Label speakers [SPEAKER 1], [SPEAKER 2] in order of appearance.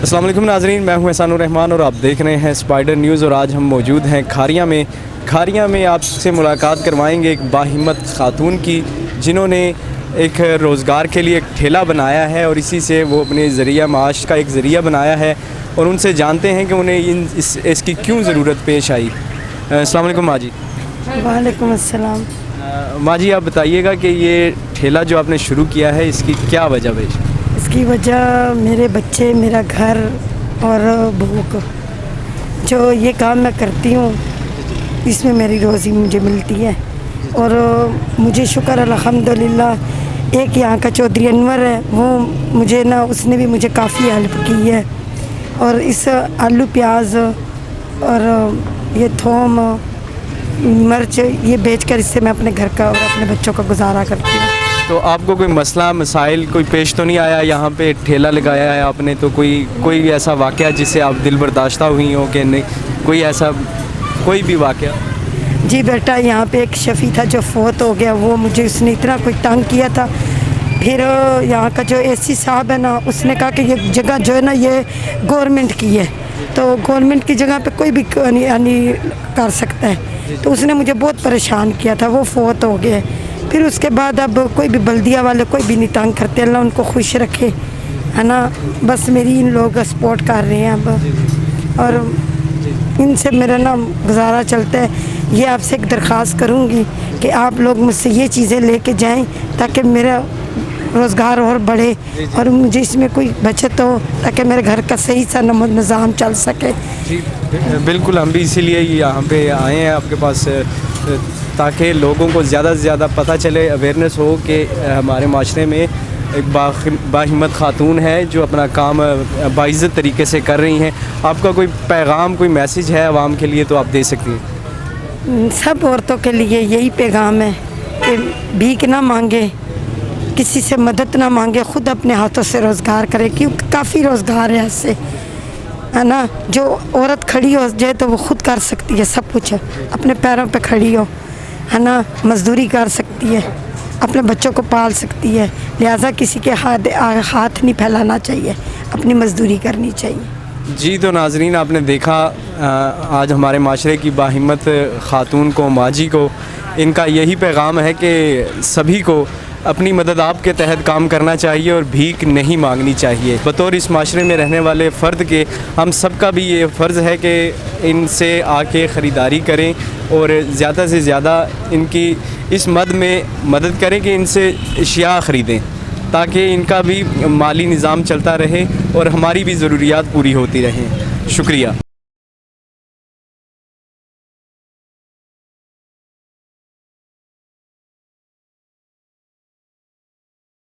[SPEAKER 1] अस्सलाम वालेकुम नाज़रीन, मैं हूं एहसानुर रहमान और आप देख रहे हैं स्पाइडर न्यूज़। और आज हम मौजूद हैं खारियां में आपसे मुलाकात करवाएंगे एक बाहिम्मत खातून की, जिन्होंने एक रोज़गार के लिए एक ठेला बनाया है और इसी से वो अपने ज़रिया माश का एक ज़रिया बनाया है। और उनसे जानते हैं कि उन्हें इसकी क्यों ज़रूरत पेश आई। अस्सलाम वालेकुम माँ जी।
[SPEAKER 2] वालेकुम अस्सलाम।
[SPEAKER 1] माँ जी, आप बताइएगा कि ये ठेला जो आपने शुरू किया है, इसकी क्या वजह है?
[SPEAKER 2] इसकी वजह मेरे बच्चे, मेरा घर और भूख। जो ये काम मैं करती हूँ इसमें मेरी रोज़ी मुझे मिलती है। और मुझे शुक्र अल्हम्दुलिल्लाह, एक यहाँ का चौधरी अनवर है, वो मुझे ना, उसने भी मुझे काफ़ी हेल्प की है। और इस आलू प्याज और ये थोम मिर्च ये बेचकर इससे मैं अपने घर का और अपने बच्चों का गुजारा करती हूँ।
[SPEAKER 1] तो आपको कोई मसला मसाइल कोई पेश तो नहीं आया? यहाँ पे ठेला लगाया है आपने, तो कोई ऐसा वाक़या जिससे आप दिल बर्दाश्ता हुई हो कि नहीं, कोई ऐसा कोई भी वाक़या?
[SPEAKER 2] जी बेटा, यहाँ पे एक शफ़ी था जो फोत हो गया, वो मुझे उसने इतना कोई तंग किया था। फिर यहाँ का जो एसी साहब है ना, उसने कहा कि ये जगह जो है ना, ये गवर्नमेंट की है, तो गवर्नमेंट की जगह पे कोई भी यानी कर सकता है। तो उसने मुझे बहुत परेशान किया था, वो फोत हो गए। फिर उसके बाद अब कोई भी बल्दिया वाले कोई भी नहीं तंग करते, अल्लाह उनको खुश रखे, है ना। बस मेरी इन लोग सपोर्ट कर रहे हैं अब, और इनसे मेरा ना गुजारा चलता है। ये आपसे एक दरख्वास्त करूँगी कि आप लोग मुझसे ये चीज़ें लेके जाएं ताकि मेरा रोज़गार और बढ़े और मुझे इसमें कोई बचत हो, ताकि मेरे घर का सही सा निज़ाम चल सके।
[SPEAKER 1] जी बिल्कुल, हम भी इसीलिए यहाँ पे आए हैं आपके पास, ताकि लोगों को ज़्यादा से ज़्यादा पता चले, अवेयरनेस हो कि हमारे माशरे में एक बाहिम्मत खातून है जो अपना काम बाइज़्ज़त तरीके से कर रही हैं। आपका कोई पैगाम, कोई मैसेज है आवाम के लिए तो आप दे सकती हैं।
[SPEAKER 2] सब औरतों के लिए यही पैगाम है कि भीख ना मांगे, किसी से मदद ना मांगे, ख़ुद अपने हाथों से रोज़गार करे, क्योंकि काफ़ी रोज़गार है ऐसे, है ना। जो औरत खड़ी हो जाए तो वो खुद कर सकती है सब कुछ, अपने पैरों पे खड़ी हो, है ना, मज़दूरी कर सकती है, अपने बच्चों को पाल सकती है। लिहाजा किसी के हाथ नहीं फैलाना चाहिए, अपनी मज़दूरी करनी चाहिए।
[SPEAKER 1] जी तो नाज़रीन, आपने देखा आज हमारे माशरे की बाहिम्मत ख़ातून को, माजी को, इनका यही पैगाम है कि सभी को अपनी मदद आपके तहत काम करना चाहिए और भीख नहीं मांगनी चाहिए। बतौर इस माशरे में रहने वाले फ़र्द के हम सब का भी ये फ़र्ज़ है कि इनसे आके ख़रीदारी करें और ज़्यादा से ज़्यादा इनकी इस मद में मदद करें कि इनसे अशिया ख़रीदें, ताकि इनका भी माली निज़ाम चलता रहे और हमारी भी ज़रूरियात पूरी होती रहें। शुक्रिया।